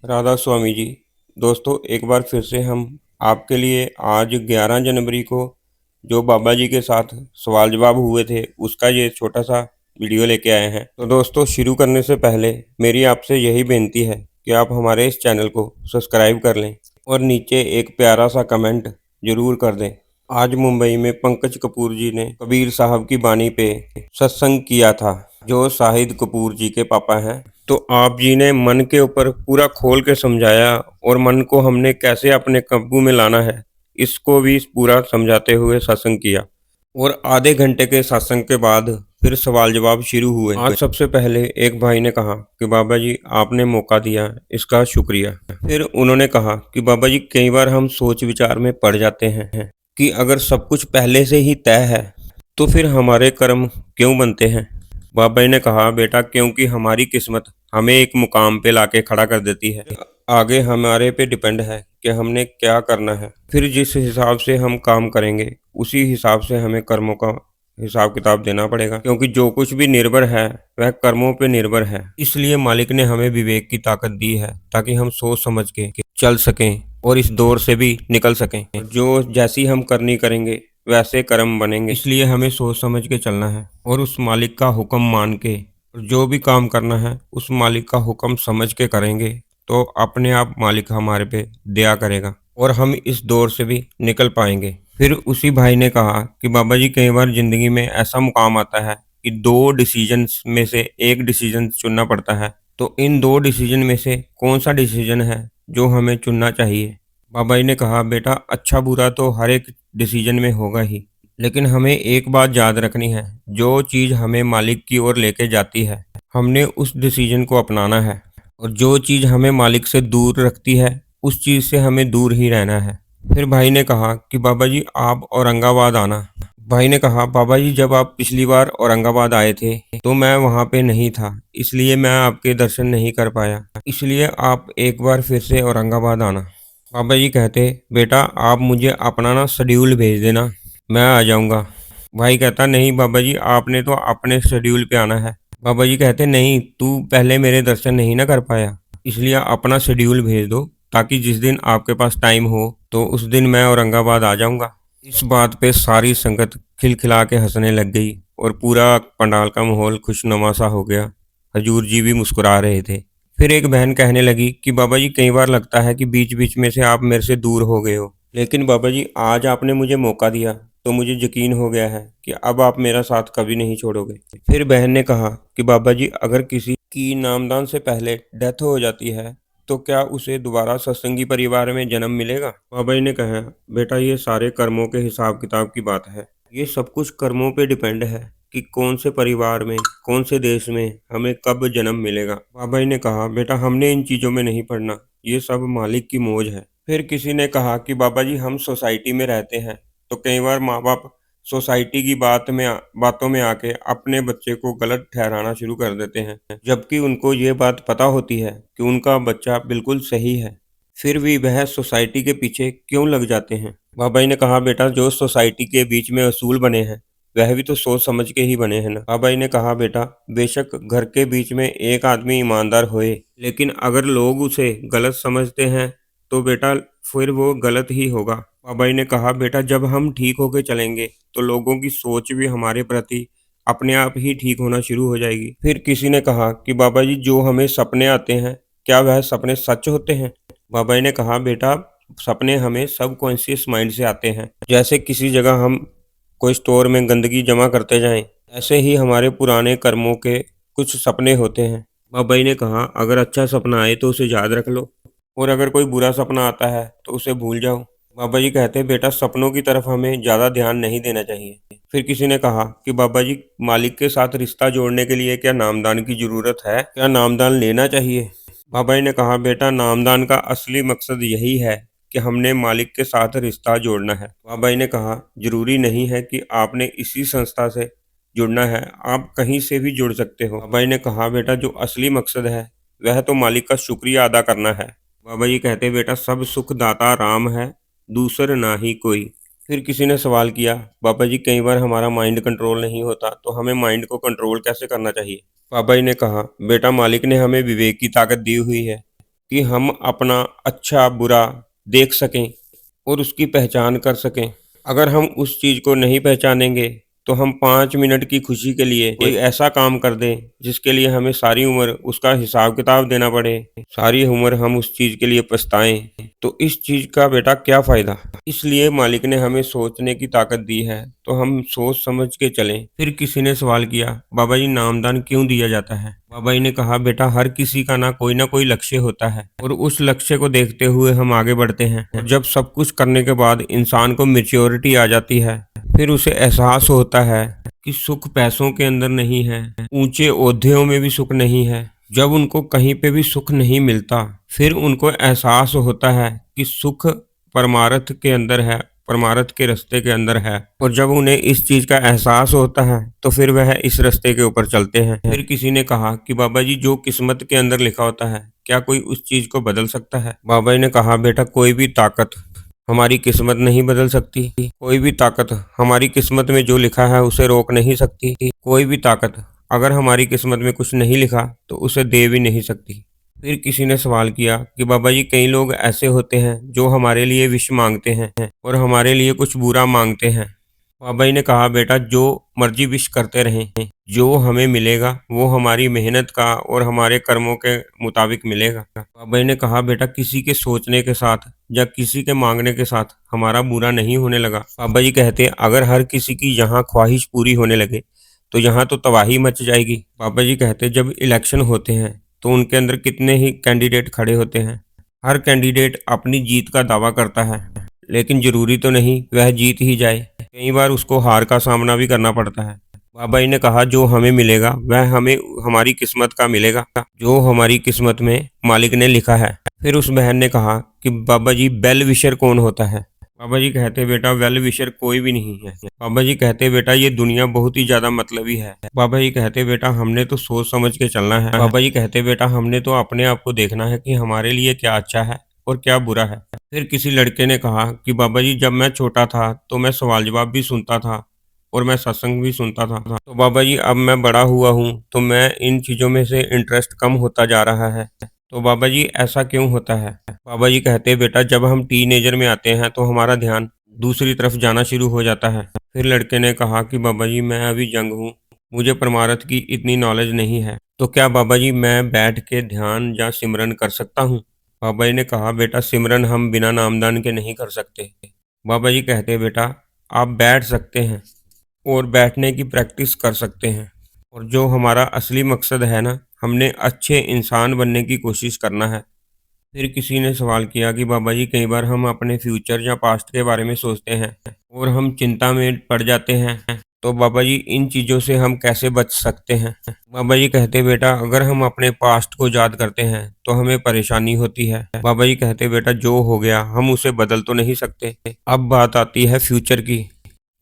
राधा स्वामी जी। दोस्तों, एक बार फिर से हम आपके लिए आज 11 जनवरी को जो बाबा जी के साथ सवाल जवाब हुए थे उसका ये छोटा सा वीडियो लेके आए हैं। तो दोस्तों, शुरू करने से पहले मेरी आपसे यही बेनती है कि आप हमारे इस चैनल को सब्सक्राइब कर लें और नीचे एक प्यारा सा कमेंट जरूर कर दें। आज मुंबई में पंकज कपूर जी ने कबीर साहब की बानी पे सत्संग किया था, जो शाहिद कपूर जी के पापा हैं। तो आप जी ने मन के ऊपर पूरा खोल के समझाया और मन को हमने कैसे अपने काबू में लाना है, इसको भी पूरा समझाते हुए सत्संग किया। और आधे घंटे के सत्संग के बाद फिर सवाल जवाब शुरू हुए। आज सबसे पहले एक भाई ने कहा कि बाबा जी, आपने मौका दिया, इसका शुक्रिया। फिर उन्होंने कहा कि बाबा जी, कई बार हम सोच विचार में पड़ जाते हैं कि अगर सब कुछ पहले से ही तय है तो फिर हमारे कर्म क्यों बनते हैं। बाबा जी ने कहा, बेटा, क्योंकि हमारी किस्मत हमें एक मुकाम पे लाके खड़ा कर देती है। आगे हमारे पे डिपेंड है कि हमने क्या करना है। फिर जिस हिसाब से हम काम करेंगे उसी हिसाब से हमें कर्मों का हिसाब किताब देना पड़ेगा, क्योंकि जो कुछ भी निर्भर है वह कर्मों पे निर्भर है। इसलिए मालिक ने हमें विवेक की ताकत दी है ताकि हम सोच समझ के चल सकें और इस दौर से भी निकल सकें। जो जैसी हम करनी करेंगे वैसे कर्म बनेंगे। इसलिए हमें सोच समझ के चलना है और उस मालिक का हुक्म मान के जो भी काम करना है उस मालिक का हुक्म समझ के करेंगे तो अपने आप मालिक हमारे पे दया करेगा और हम इस दौर से भी निकल पाएंगे। फिर उसी भाई ने कहा कि बाबा जी, कई बार जिंदगी में ऐसा मुकाम आता है कि दो डिसीजंस में से एक डिसीजन चुनना पड़ता है। तो इन दो डिसीजन में से कौन सा डिसीजन है जो हमें चुनना चाहिए। बाबा जी ने कहा, बेटा, अच्छा बुरा तो हर एक डिसीजन में होगा ही, लेकिन हमें एक बात याद रखनी है, जो चीज़ हमें मालिक की ओर लेके जाती है हमने उस डिसीजन को अपनाना है, और जो चीज़ हमें मालिक से दूर रखती है उस चीज़ से हमें दूर ही रहना है। फिर भाई ने कहा कि बाबा जी, आप औरंगाबाद आना। भाई ने कहा, बाबा जी, जब आप पिछली बार औरंगाबाद आए थे तो मैं वहाँ पे नहीं था, इसलिए मैं आपके दर्शन नहीं कर पाया, इसलिए आप एक बार फिर से औरंगाबाद आना। बाबा जी कहते, बेटा, आप मुझे अपना ना शेड्यूल भेज देना, मैं आ जाऊंगा। भाई कहता, नहीं बाबा जी, आपने तो अपने शेड्यूल पे आना है। बाबा जी कहते, नहीं, तू पहले मेरे दर्शन नहीं ना कर पाया, इसलिए अपना शेड्यूल भेज दो ताकि जिस दिन आपके पास टाइम हो तो उस दिन मैं औरंगाबाद आ जाऊंगा। इस बात पे सारी संगत खिलखिला के हंसने लग गई और पूरा पंडाल का माहौल खुशनुमा सा हो गया। हजूर जी भी मुस्कुरा रहे थे। फिर एक बहन कहने लगी कि बाबा जी, कई बार लगता है कि बीच बीच में से आप मेरे से दूर हो गए हो, लेकिन बाबा जी, आज आपने मुझे मौका दिया तो मुझे यकीन हो गया है कि अब आप मेरा साथ कभी नहीं छोड़ोगे। फिर बहन ने कहा कि बाबा जी, अगर किसी की नामदान से पहले डेथ हो जाती है तो क्या उसे दोबारा सत्संगी परिवार में जन्म मिलेगा। बाबा जी ने कहा, बेटा, ये सारे कर्मों के हिसाब किताब की बात है। ये सब कुछ कर्मों पे डिपेंड है कि कौन से परिवार में, कौन से देश में हमें कब जन्म मिलेगा। बाबा जी ने कहा, बेटा, हमने इन चीज़ों में नहीं पढ़ना, ये सब मालिक की मौज है। फिर किसी ने कहा कि बाबा जी, हम सोसाइटी में रहते हैं तो कई बार माँ बाप सोसाइटी की बातों में आके अपने बच्चे को गलत ठहराना शुरू कर देते हैं, जबकि उनको ये बात पता होती है कि उनका बच्चा बिल्कुल सही है, फिर भी वह सोसाइटी के पीछे क्यों लग जाते हैं। बाबा जी ने कहा, बेटा, जो सोसाइटी के बीच में असूल बने हैं वह भी तो सोच समझ के ही बने हैं ना। बाबा जी ने कहा, बेटा, बेशक घर के बीच में एक आदमी ईमानदार होए, लेकिन अगर लोग उसे गलत समझते हैं तो बेटा फिर वो गलत ही होगा। बाबा जी ने कहा, बेटा, जब हम ठीक होके चलेंगे तो लोगों की सोच भी हमारे प्रति अपने आप ही ठीक होना शुरू हो जाएगी। फिर किसी ने कहा कि बाबा जी, जो हमें सपने आते हैं क्या वह सपने सच होते हैं। बाबा जी ने कहा, बेटा, सपने हमें सबकॉन्शियस माइंड से आते हैं। जैसे किसी जगह हम कोई स्टोर में गंदगी जमा करते जाएं, ऐसे ही हमारे पुराने कर्मों के कुछ सपने होते हैं। बाबा जी ने कहा, अगर अच्छा सपना आए तो उसे याद रख लो, और अगर कोई बुरा सपना आता है तो उसे भूल जाओ। बाबा जी कहते हैं, बेटा, सपनों की तरफ हमें ज़्यादा ध्यान नहीं देना चाहिए। फिर किसी ने कहा कि बाबा जी, मालिक के साथ रिश्ता जोड़ने के लिए क्या नामदान की ज़रूरत है, क्या नामदान लेना चाहिए। बाबा जी ने कहा, बेटा, नामदान का असली मकसद यही है कि हमने मालिक के साथ रिश्ता जोड़ना है। बाबा जी ने कहा, जरूरी नहीं है कि आपने इसी संस्था से जुड़ना है, आप कहीं से भी जुड़ सकते हो। बाबा जी ने कहा, बेटा, जो असली मकसद है वह तो मालिक का शुक्रिया अदा करना है। बाबा जी कहते, बेटा, सब सुख दाता राम है, दूसर ना ही कोई। फिर किसी ने सवाल किया, बाबा जी, कई बार हमारा माइंड कंट्रोल नहीं होता तो हमें माइंड को कंट्रोल कैसे करना चाहिए। बाबा जी ने कहा, बेटा, मालिक ने हमें विवेक की ताकत दी हुई है, कि हम अपना अच्छा बुरा देख सकें और उसकी पहचान कर सकें। अगर हम उस चीज़ को नहीं पहचानेंगे तो हम 5 मिनट की खुशी के लिए कोई ऐसा काम कर दें जिसके लिए हमें सारी उम्र उसका हिसाब-किताब देना पड़े, सारी उम्र हम उस चीज़ के लिए पछताएँ, तो इस चीज़ का बेटा क्या फ़ायदा? इसलिए मालिक ने हमें सोचने की ताकत दी है, तो हम सोच समझ के चलें। फिर किसी ने सवाल किया, बाबा जी नामदान क्यों दिया जाता है? बाबा जी ने कहा, बेटा हर किसी का ना कोई लक्ष्य होता है और उस लक्ष्य को देखते हुए हम आगे बढ़ते हैं। और जब सब कुछ करने के बाद इंसान को मैच्योरिटी आ जाती है, फिर उसे एहसास होता है कि सुख पैसों के अंदर नहीं है, ऊंचे ओहदों में भी सुख नहीं है। जब उनको कहीं पे भी सुख नहीं मिलता, फिर उनको एहसास होता है कि सुख परमार्थ के अंदर है, परमार्थ के रास्ते के अंदर है। और जब उन्हें इस चीज का एहसास होता है तो फिर वह इस रास्ते के ऊपर चलते हैं। फिर किसी ने कहा कि बाबा जी जो किस्मत के अंदर लिखा होता है, क्या कोई उस चीज को बदल सकता है? बाबा जी ने कहा, बेटा कोई भी ताकत हमारी किस्मत नहीं बदल सकती। कोई भी ताकत हमारी किस्मत में जो लिखा है उसे रोक नहीं सकती। कोई भी ताकत अगर हमारी किस्मत में कुछ नहीं लिखा तो उसे दे भी नहीं सकती। फिर किसी ने सवाल किया कि बाबा जी कई लोग ऐसे होते हैं जो हमारे लिए विश मांगते हैं और हमारे लिए कुछ बुरा मांगते हैं। बाबा जी ने कहा, बेटा जो मर्जी विश करते रहें, जो हमें मिलेगा वो हमारी मेहनत का और हमारे कर्मों के मुताबिक मिलेगा। बाबा जी ने कहा, बेटा किसी के सोचने के साथ या किसी के मांगने के साथ हमारा बुरा नहीं होने लगा। बाबा जी कहते, अगर हर किसी की यहाँ ख्वाहिश पूरी होने लगे तो यहाँ तो तबाही मच जाएगी। बाबा जी कहते, जब इलेक्शन होते हैं तो उनके अंदर कितने ही कैंडिडेट खड़े होते हैं। हर कैंडिडेट अपनी जीत का दावा करता है, लेकिन जरूरी तो नहीं वह जीत ही जाए। कई बार उसको हार का सामना भी करना पड़ता है। बाबा जी ने कहा, जो हमें मिलेगा वह हमें हमारी किस्मत का मिलेगा, जो हमारी किस्मत में मालिक ने लिखा है। फिर उस बहन ने कहा कि बाबा जी वेल विशर कौन होता है? बाबा जी कहते, बेटा वेल विशर कोई भी नहीं है। बाबा जी कहते, बेटा ये दुनिया बहुत ही ज्यादा मतलबी है। बाबा जी कहते, बेटा हमने तो सोच समझ के चलना है। बाबा जी कहते, बेटा हमने तो अपने आप को देखना है कि हमारे लिए क्या अच्छा है और क्या बुरा है। फिर किसी लड़के ने कहा कि बाबा जी जब मैं छोटा था तो मैं सवाल जवाब भी सुनता था और मैं सत्संग भी सुनता था। तो बाबा जी अब मैं बड़ा हुआ हूँ तो मैं इन चीज़ों में से इंटरेस्ट कम होता जा रहा है। तो बाबा जी ऐसा क्यों होता है? बाबा जी कहते, बेटा जब हम टीनेजर में आते हैं तो हमारा ध्यान दूसरी तरफ जाना शुरू हो जाता है। फिर लड़के ने कहा कि बाबा जी मैं अभी यंग हूँ, मुझे परमार्थ की इतनी नॉलेज नहीं है, तो क्या बाबा जी मैं बैठ के ध्यान या सिमरन कर सकता हूँ? बाबा जी ने कहा, बेटा सिमरन हम बिना नामदान के नहीं कर सकते। बाबा जी कहते, बेटा आप बैठ सकते हैं और बैठने की प्रैक्टिस कर सकते हैं, और जो हमारा असली मकसद है ना, हमने अच्छे इंसान बनने की कोशिश करना है। फिर किसी ने सवाल किया कि बाबा जी कई बार हम अपने फ्यूचर या पास्ट के बारे में सोचते हैं और हम चिंता में पड़ जाते हैं, तो बाबा जी इन चीज़ों से हम कैसे बच सकते हैं? बाबा जी कहते, बेटा अगर हम अपने पास्ट को याद करते हैं तो हमें परेशानी होती है। बाबा जी कहते, बेटा जो हो गया हम उसे बदल तो नहीं सकते। अब बात आती है फ्यूचर की।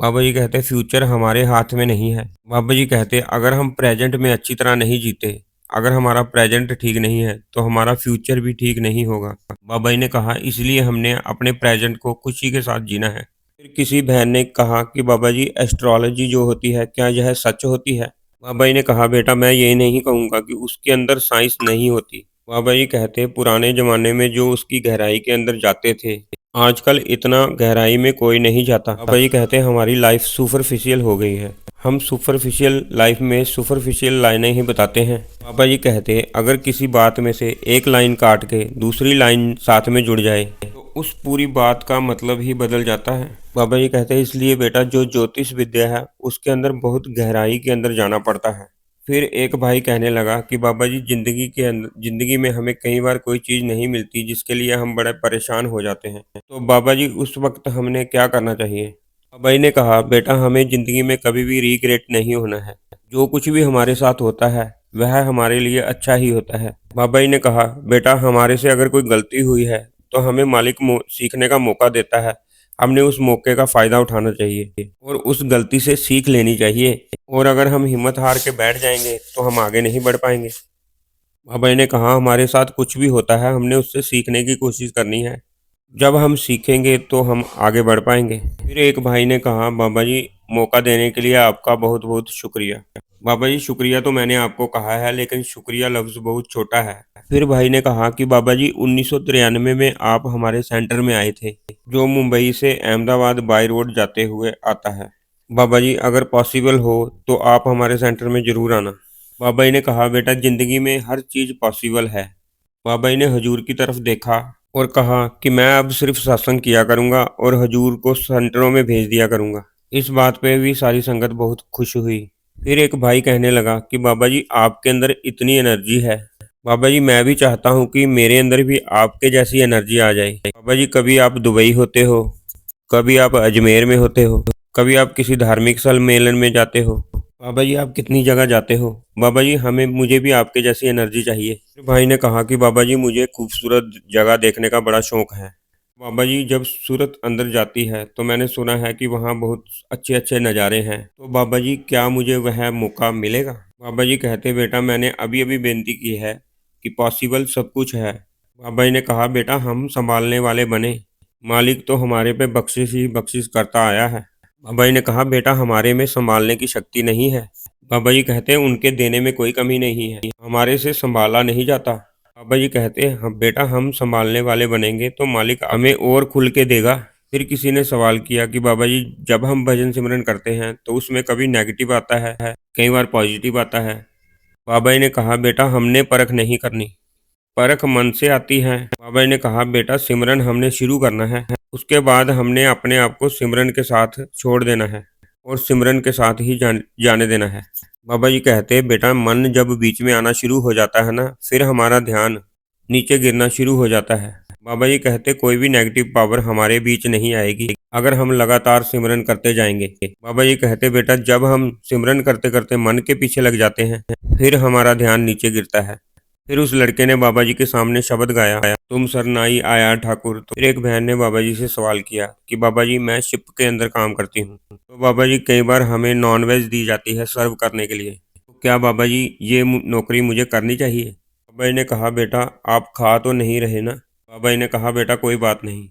बाबा जी कहते, फ्यूचर हमारे हाथ में नहीं है। बाबा जी कहते, अगर हम प्रेजेंट में अच्छी तरह नहीं जीते, अगर हमारा प्रेजेंट ठीक नहीं है तो हमारा फ्यूचर भी ठीक नहीं होगा। बाबा जी ने कहा, इसलिए हमने अपने प्रेजेंट को खुशी के साथ जीना है। फिर किसी बहन ने कहा कि बाबा जी एस्ट्रोलॉजी जो होती है क्या यह सच होती है? बाबा जी ने कहा, बेटा मैं ये नहीं कहूँगा कि उसके अंदर साइंस नहीं होती। बाबा जी कहते, पुराने जमाने में जो उसकी गहराई के अंदर जाते थे, आजकल इतना गहराई में कोई नहीं जाता। बाबा जी कहते हैं हमारी लाइफ सुपरफिशियल हो गई है, हम सुपरफिशियल लाइफ में सुपरफिशियल लाइनें ही बताते हैं। बाबा जी कहते हैं अगर किसी बात में से एक लाइन काट के दूसरी लाइन साथ में जुड़ जाए तो उस पूरी बात का मतलब ही बदल जाता है। बाबा जी कहते हैं इसलिए बेटा जो ज्योतिष विद्या है उसके अंदर बहुत गहराई के अंदर जाना पड़ता है। फिर एक भाई कहने लगा कि बाबा जी जिंदगी में हमें कई बार कोई चीज़ नहीं मिलती जिसके लिए हम बड़े परेशान हो जाते हैं, तो बाबा जी उस वक्त हमने क्या करना चाहिए? बाबा जी ने कहा, बेटा हमें जिंदगी में कभी भी रिग्रेट नहीं होना है। जो कुछ भी हमारे साथ होता है वह हमारे लिए अच्छा ही होता है। बाबा जी ने कहा, बेटा हमारे से अगर कोई गलती हुई है तो हमें मालिक सीखने का मौका देता है, हमने उस मौके का फ़ायदा उठाना चाहिए और उस गलती से सीख लेनी चाहिए। और अगर हम हिम्मत हार के बैठ जाएंगे तो हम आगे नहीं बढ़ पाएंगे। बाबा जी ने कहा, हमारे साथ कुछ भी होता है हमने उससे सीखने की कोशिश करनी है, जब हम सीखेंगे तो हम आगे बढ़ पाएंगे। फिर एक भाई ने कहा, बाबा जी मौका देने के लिए आपका बहुत बहुत शुक्रिया। बाबा जी शुक्रिया तो मैंने आपको कहा है, लेकिन शुक्रिया लफ्ज़ बहुत छोटा है। फिर भाई ने कहा कि बाबा जी 1993 में आप हमारे सेंटर में आए थे, जो मुंबई से अहमदाबाद बाई रोड जाते हुए आता है। बाबा जी अगर पॉसिबल हो तो आप हमारे सेंटर में जरूर आना। बाबा जी ने कहा बेटा जिंदगी में हर चीज पॉसिबल है। बाबा जी ने हजूर की तरफ देखा और कहा कि मैं अब सिर्फ सत्संग किया करूंगा और हजूर को सेंटरों में भेज दिया करूंगा। इस बात पे भी सारी संगत बहुत खुश हुई। फिर एक भाई कहने लगा कि बाबा जी आपके अंदर इतनी एनर्जी है, बाबा जी मैं भी चाहता हूँ कि मेरे अंदर भी आपके जैसी एनर्जी आ जाए। बाबा जी कभी आप दुबई होते हो, कभी आप अजमेर में होते हो, कभी आप किसी धार्मिक सम्मेलन में जाते हो, बाबा जी आप कितनी जगह जाते हो, बाबा जी मुझे भी आपके जैसी एनर्जी चाहिए। फिर भाई ने कहा कि बाबा जी मुझे खूबसूरत जगह देखने का बड़ा शौक है। बाबा जी जब सूरत अंदर जाती है तो मैंने सुना है कि वहाँ बहुत अच्छे अच्छे नज़ारे हैं, तो बाबा जी क्या मुझे वह मौका मिलेगा? बाबा जी कहते बेटा मैंने अभी अभी बेनती की है कि पॉसिबल सब कुछ है। बाबा जी ने कहा बेटा हम संभालने वाले बने, मालिक तो हमारे पे बख्शिश ही बख्शिश करता आया है। बाबा जी ने कहा बेटा हमारे में संभालने की शक्ति नहीं है। बाबा जी कहते उनके देने में कोई कमी नहीं है, हमारे से संभाला नहीं जाता। बाबा जी कहते हम बेटा हम संभालने वाले बनेंगे तो मालिक हमें और खुल के देगा। फिर किसी ने सवाल किया कि बाबा जी जब हम भजन सिमरन करते हैं तो उसमें कभी नेगेटिव आता है, कई बार पॉजिटिव आता है। बाबा जी ने कहा बेटा हमने परख नहीं करनी, परख मन से आती है। बाबा जी ने कहा बेटा सिमरन हमने शुरू करना है, उसके बाद हमने अपने आप को सिमरन के साथ छोड़ देना है और सिमरन के साथ ही जाने देना है। बाबा जी कहते बेटा मन जब बीच में आना शुरू हो जाता है ना, फिर हमारा ध्यान नीचे गिरना शुरू हो जाता है। बाबा जी कहते कोई भी नेगेटिव पावर हमारे बीच नहीं आएगी अगर हम लगातार सिमरन करते जाएंगे। बाबा जी कहते बेटा जब हम सिमरन करते करते मन के पीछे लग जाते हैं फिर हमारा ध्यान नीचे गिरता है। फिर उस लड़के ने बाबा जी के सामने शब्द गाया, तुम सरनाई आया ठाकुर। तो फिर एक बहन ने बाबा जी से सवाल किया कि बाबा जी मैं शिप के अंदर काम करती हूँ, तो बाबा जी कई बार हमें नॉनवेज दी जाती है सर्व करने के लिए, तो क्या बाबा जी ये नौकरी मुझे करनी चाहिए? बाबा जी ने कहा बेटा आप खा तो नहीं रहे ना? बाबा जी ने कहा बेटा कोई बात नहीं।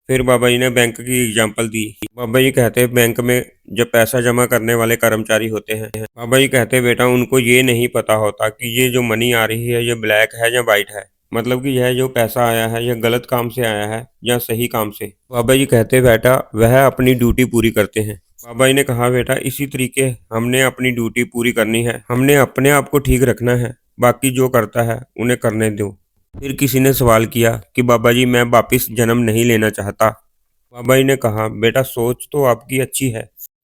फिर बाबा जी ने बैंक की एग्जाम्पल दी। बाबा जी कहते हैं बैंक में जब पैसा जमा करने वाले कर्मचारी होते हैं, बाबा जी कहते हैं बेटा उनको ये नहीं पता होता कि ये जो मनी आ रही है ये ब्लैक है या वाइट है, मतलब कि यह जो पैसा आया है यह गलत काम से आया है या सही काम से। बाबा जी कहते हैं बेटा वह अपनी ड्यूटी पूरी करते हैं। बाबा जी ने कहा बेटा इसी तरीके हमने अपनी ड्यूटी पूरी करनी है, हमने अपने आप को ठीक रखना है, बाकी जो करता है उन्हें करने दो। फिर किसी ने सवाल किया कि बाबा जी मैं वापिस जन्म नहीं लेना चाहता। बाबा जी ने कहा बेटा सोच तो आपकी अच्छी है।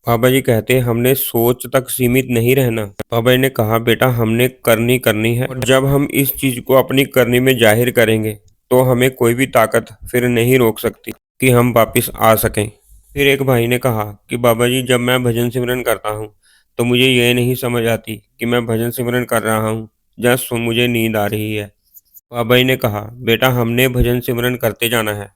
बाबा जी कहते हमने सोच तक सीमित नहीं रहना। बाबा जी ने कहा बेटा हमने करनी करनी है और जब हम इस चीज को अपनी करनी में जाहिर करेंगे तो हमें कोई भी ताकत फिर नहीं रोक सकती कि हम वापिस आ सकें। फिर एक भाई ने कहा कि बाबा जी जब मैं भजन सिमरन करता हूँ तो मुझे ये नहीं समझ आती कि मैं भजन सिमरन कर रहा हूँ या मुझे नींद आ रही है। बाबा जी ने कहा बेटा हमने भजन सिमरन करते जाना है,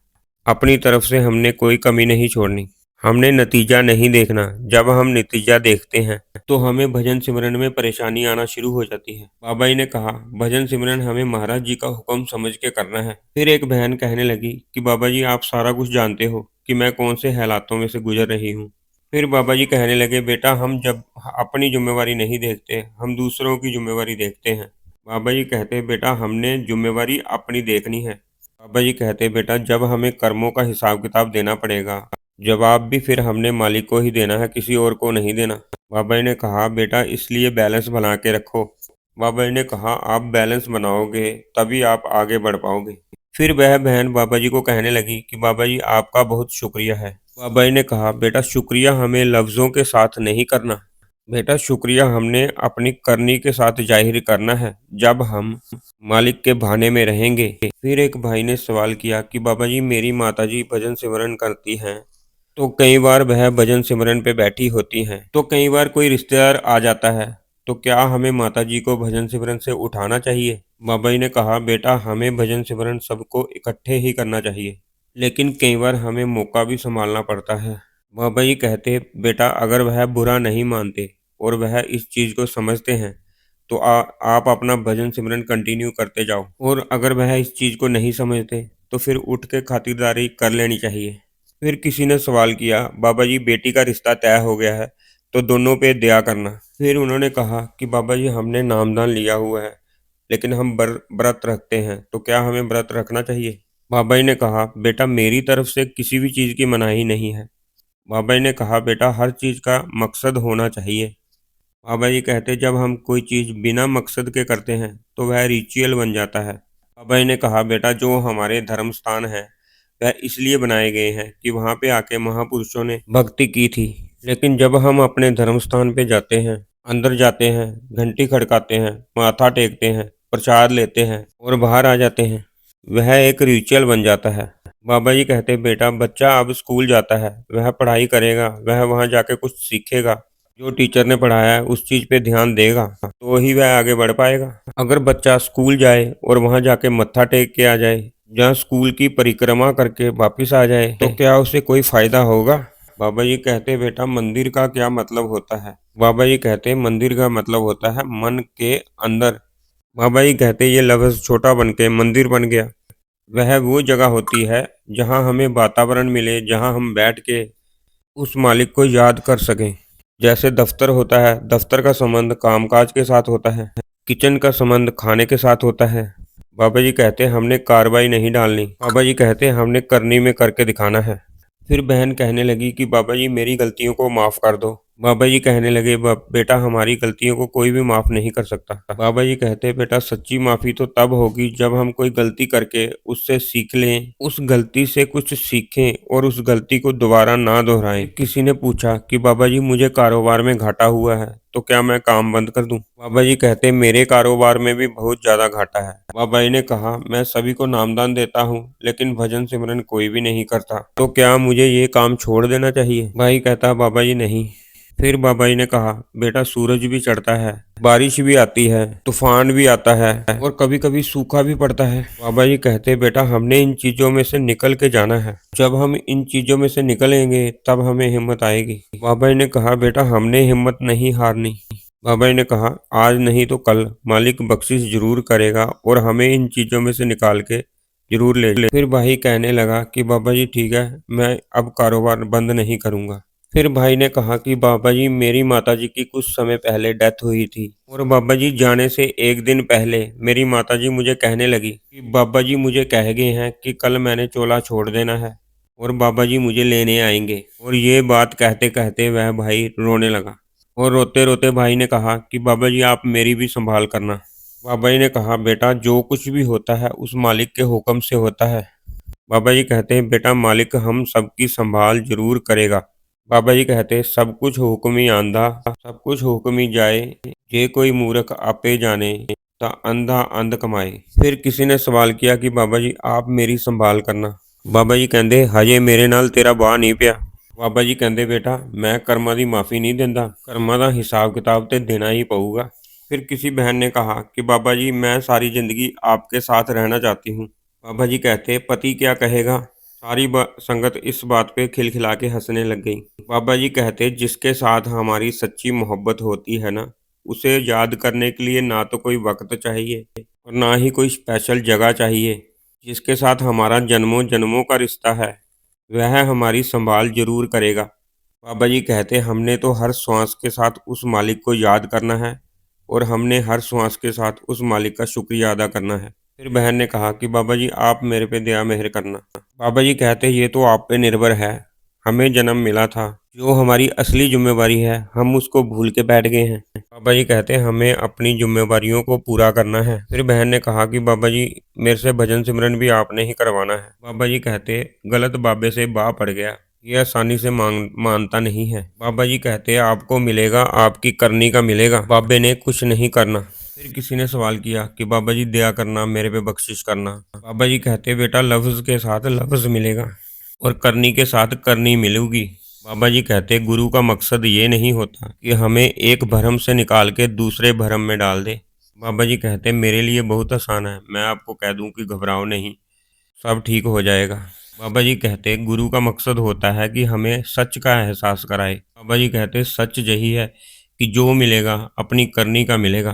अपनी तरफ से हमने कोई कमी नहीं छोड़नी, हमने नतीजा नहीं देखना। जब हम नतीजा देखते हैं तो हमें भजन सिमरन में परेशानी आना शुरू हो जाती है। बाबा जी ने कहा भजन सिमरन हमें महाराज जी का हुक्म समझ के करना है। फिर एक बहन कहने लगी कि बाबा जी आप सारा कुछ जानते हो कि मैं कौन से हालातों में से गुजर रही हूँ। फिर बाबा जी कहने लगे बेटा हम जब अपनी जिम्मेवारी नहीं देखते हम दूसरों की जिम्मेवारी देखते हैं। बाबा जी कहते बेटा हमने जिम्मेवारी अपनी देखनी है। बाबा जी कहते बेटा जब हमें कर्मों का हिसाब किताब देना पड़ेगा, जवाब भी फिर हमने मालिक को ही देना है, किसी और को नहीं देना। बाबा जी ने कहा बेटा इसलिए बैलेंस बना के रखो। बाबा जी ने कहा आप बैलेंस बनाओगे तभी आप आगे बढ़ पाओगे। फिर वह बहन बाबा जी को कहने लगी कि बाबा जी आपका बहुत शुक्रिया है। बाबा जी ने कहा बेटा शुक्रिया हमें लफ्जों के साथ नहीं करना, बेटा शुक्रिया हमने अपनी करनी के साथ जाहिर करना है जब हम मालिक के भाने में रहेंगे। फिर एक भाई ने सवाल किया कि बाबा जी मेरी माताजी भजन सिमरन करती हैं, तो कई बार वह भजन सिमरन पे बैठी होती हैं, तो कई बार कोई रिश्तेदार आ जाता है, तो क्या हमें माताजी को भजन सिमरन से उठाना चाहिए? बाबा जी ने कहा बेटा हमें भजन सिमरन सबको इकट्ठे ही करना चाहिए, लेकिन कई बार हमें मौका भी संभालना पड़ता है। बाबा जी कहते बेटा अगर वह बुरा नहीं मानते और वह इस चीज को समझते हैं तो आप अपना भजन सिमरन कंटिन्यू करते जाओ, और अगर वह इस चीज को नहीं समझते तो फिर उठ के खातिरदारी कर लेनी चाहिए। फिर किसी ने सवाल किया बाबा जी बेटी का रिश्ता तय हो गया है तो दोनों पे दया करना। फिर उन्होंने कहा कि बाबा जी हमने नामदान लिया हुआ है लेकिन हम व्रत रखते हैं, तो क्या हमें व्रत रखना चाहिए? बाबा जी ने कहा, बेटा मेरी तरफ से किसी भी चीज़ की मनाही नहीं है। बाबा जी ने कहा, बेटा हर चीज़ का मकसद होना चाहिए। बाबा जी कहते, जब हम कोई चीज़ बिना मकसद के करते हैं तो वह रिचुअल बन जाता है। बाबा जी ने कहा, बेटा जो हमारे धर्म स्थान है वह इसलिए बनाए गए हैं कि वहाँ पे आके महापुरुषों ने भक्ति की थी। लेकिन जब हम अपने धर्म स्थान पे जाते हैं, अंदर जाते हैं, घंटी खड़काते हैं, माथा टेकते हैं, प्रसाद लेते हैं और बाहर आ जाते हैं, वह एक रिचुअल बन जाता है। बाबा जी कहते, बेटा बच्चा अब स्कूल जाता है, वह पढ़ाई करेगा, वह वहाँ जाके कुछ सीखेगा, जो टीचर ने पढ़ाया है उस चीज़ पे ध्यान देगा तो ही वह आगे बढ़ पाएगा। अगर बच्चा स्कूल जाए और वहाँ जाके मत्था टेक के आ जाए, जहाँ स्कूल की परिक्रमा करके वापिस आ जाए, तो क्या उसे कोई फायदा होगा? बाबा जी कहते, बेटा मंदिर का क्या मतलब होता है? बाबा जी कहते, मंदिर का मतलब होता है मन के अंदर। बाबा जी कहते, ये लफ्ज़ छोटा बन के मंदिर बन गया। वह वो जगह होती है जहाँ हमें वातावरण मिले, जहाँ हम बैठ के उस मालिक को याद कर सकें। जैसे दफ्तर होता है, दफ्तर का संबंध कामकाज के साथ होता है, किचन का संबंध खाने के साथ होता है। बाबा जी कहते, हमने कार्रवाई नहीं डालनी, बाबा जी कहते हमने करनी में करके दिखाना है। फिर बहन कहने लगी कि बाबा जी मेरी गलतियों को माफ़ कर दो। बाबा जी कहने लगे, बेटा हमारी गलतियों को कोई भी माफ़ नहीं कर सकता। बाबा जी कहते, बेटा सच्ची माफ़ी तो तब होगी जब हम कोई गलती करके उससे सीख लें, उस गलती से कुछ सीखें और उस गलती को दोबारा ना दोहराएं। किसी ने पूछा कि बाबा जी मुझे कारोबार में घाटा हुआ है, तो क्या मैं काम बंद कर दूं? बाबा जी कहते, मेरे कारोबार में भी बहुत ज़्यादा घाटा है। बाबा जी ने कहा, मैं सभी को नामदान देता हूँ, लेकिन भजन सिमरन कोई भी नहीं करता, तो क्या मुझे ये काम छोड़ देना चाहिए? भाई कहता, बाबा जी नहीं। फिर बाबा जी ने कहा, बेटा सूरज भी चढ़ता है, बारिश भी आती है, तूफान भी आता है और कभी कभी सूखा भी पड़ता है। बाबा जी कहते, बेटा हमने इन चीजों में से निकल के जाना है। जब हम इन चीजों में से निकलेंगे तब हमें हिम्मत आएगी। बाबा जी ने कहा, बेटा हमने हिम्मत नहीं हारनी। बाबा जी ने कहा, आज नहीं तो कल मालिक बख्शिश जरूर करेगा और हमें इन चीजों में से निकाल के जरूर ले। फिर भाई कहने लगा कि बाबा जी ठीक है, मैं अब कारोबार बंद नहीं करूंगा। फिर भाई ने कहा कि बाबा जी मेरी माताजी की कुछ समय पहले डेथ हुई थी और बाबा जी जाने से एक दिन पहले मेरी माताजी मुझे कहने लगी कि बाबा जी मुझे कह गए हैं कि कल मैंने चोला छोड़ देना है और बाबा जी मुझे लेने आएंगे। और ये बात कहते कहते वह भाई रोने लगा और रोते रोते भाई ने कहा कि बाबा जी आप मेरी भी संभाल करना। बाबा जी ने कहा, बेटा जो कुछ भी होता है उस मालिक के हुक्म से होता है। बाबा जी कहते हैं, बेटा मालिक हम सबकी संभाल जरूर करेगा। बाबा जी कहते, सब कुछ हुक्मी आंधा, सब कुछ हुक्मी जाए, जे कोई मूर्ख आपे जाने, ता अंधा अंध कमाए। फिर किसी ने सवाल किया कि बाबा जी आप मेरी संभाल करना। बाबा जी कहते, हजे मेरे नाल तेरा बाह नहीं पिया। बाबा जी कहते, बेटा मैं कर्मां दी माफ़ी नहीं दिंदा, कर्मां दा हिसाब किताब ते देना ही पऊगा। फिर किसी बहन ने कहा कि बाबा जी मैं सारी ज़िंदगी आपके साथ रहना चाहती हूँ। बाबा जी कहते, पति क्या कहेगा? सारी संगत इस बात पे खिलखिला के हंसने लग गई। बाबा जी कहते, जिसके साथ हमारी सच्ची मोहब्बत होती है ना, उसे याद करने के लिए ना तो कोई वक्त चाहिए और ना ही कोई स्पेशल जगह चाहिए। जिसके साथ हमारा जन्मों जन्मों का रिश्ता है वह हमारी संभाल जरूर करेगा। बाबा जी कहते, हमने तो हर श्वास के साथ उस मालिक को याद करना है और हमने हर श्वास के साथ उस मालिक का शुक्रिया अदा करना है। फिर बहन ने कहा कि बाबा जी आप मेरे पे दया मेहर करना। बाबा जी कहते, ये तो आप पे निर्भर है, हमें जन्म मिला था, जो हमारी असली जिम्मेवारी है हम उसको भूल के बैठ गए हैं। बाबा जी कहते, हमें अपनी जिम्मेवारियों को पूरा करना है। फिर बहन ने कहा कि बाबा जी मेरे से भजन सिमरन भी आपने ही करवाना है। बाबा जी कहते, गलत बाबे से बाह पड़ गया, ये आसानी से मानता नहीं है। बाबा जी कहते, आपको मिलेगा, आपकी करनी का मिलेगा, बाबे ने कुछ नहीं करना। फिर किसी ने सवाल किया कि बाबा जी दया करना, मेरे पे बख्शिश करना। बाबा जी कहते, बेटा लफ्ज़ के साथ लफ्ज़ मिलेगा और करनी के साथ करनी मिलेगी। बाबा जी कहते, गुरु का मकसद ये नहीं होता कि हमें एक भरम से निकाल के दूसरे भरम में डाल दे। बाबा जी कहते, मेरे लिए बहुत आसान है, मैं आपको कह दूं कि घबराओ नहीं, सब ठीक हो जाएगा। बाबा जी कहते, गुरु का मकसद होता है कि हमें सच का एहसास कराए। बाबा जी कहते, सच यही है कि जो मिलेगा अपनी करनी का मिलेगा।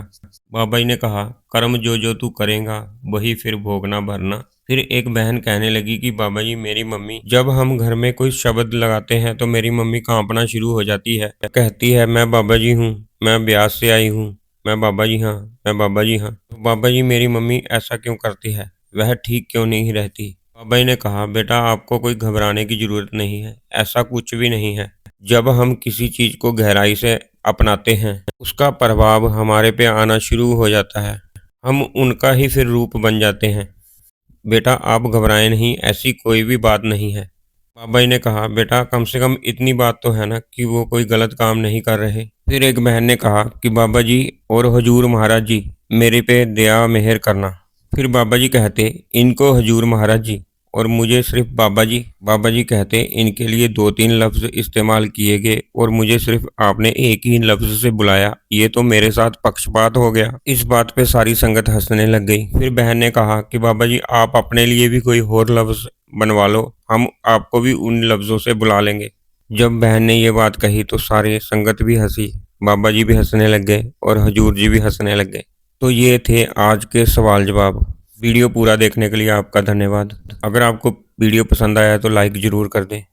बाबा जी ने कहा, कर्म जो जो तू करेगा वही फिर भोगना भरना। फिर एक बहन कहने लगी कि बाबा जी मेरी मम्मी, जब हम घर में कोई शब्द लगाते हैं तो मेरी मम्मी कांपना शुरू हो जाती है, कहती है मैं बाबा जी हूँ, मैं ब्यास से आई हूँ, मैं बाबा जी हाँ, मैं बाबा जी हाँ। तो बाबा जी मेरी मम्मी ऐसा क्यों करती है? वह ठीक क्यों नहीं रहती? बाबा जी ने कहा बेटा आपको कोई घबराने की ज़रूरत नहीं है, ऐसा कुछ भी नहीं है। जब हम किसी चीज़ को गहराई से अपनाते हैं, उसका प्रभाव हमारे पे आना शुरू हो जाता है। हम उनका ही फिर रूप बन जाते हैं। बेटा आप घबराएं नहीं, ऐसी कोई भी बात नहीं है। बाबा जी ने कहा बेटा कम से कम इतनी बात तो है ना कि वो कोई गलत काम नहीं कर रहे। फिर एक बहन ने कहा कि बाबा जी और हुजूर महाराज जी मेरे पे दया मेहर करना। फिर बाबा जी कहते इनको हुजूर महाराज जी और मुझे सिर्फ बाबा जी। बाबा जी कहते इनके लिए 2-3 लफ्ज़ इस्तेमाल किए गए और मुझे सिर्फ आपने एक ही लफ्ज़ से बुलाया, ये तो मेरे साथ पक्षपात हो गया। इस बात पे सारी संगत हंसने लग गई। फिर बहन ने कहा कि बाबा जी आप अपने लिए भी कोई और लफ्ज़ बनवा लो, हम आपको भी उन लफ्ज़ों से बुला लेंगे। जब बहन ने ये बात कही तो सारे संगत भी हंसी, बाबा जी भी हंसने लग गए और हजूर जी भी हंसने लग गए। तो ये थे आज के सवाल जवाब। वीडियो पूरा देखने के लिए आपका धन्यवाद। अगर आपको वीडियो पसंद आया तो लाइक ज़रूर कर दें।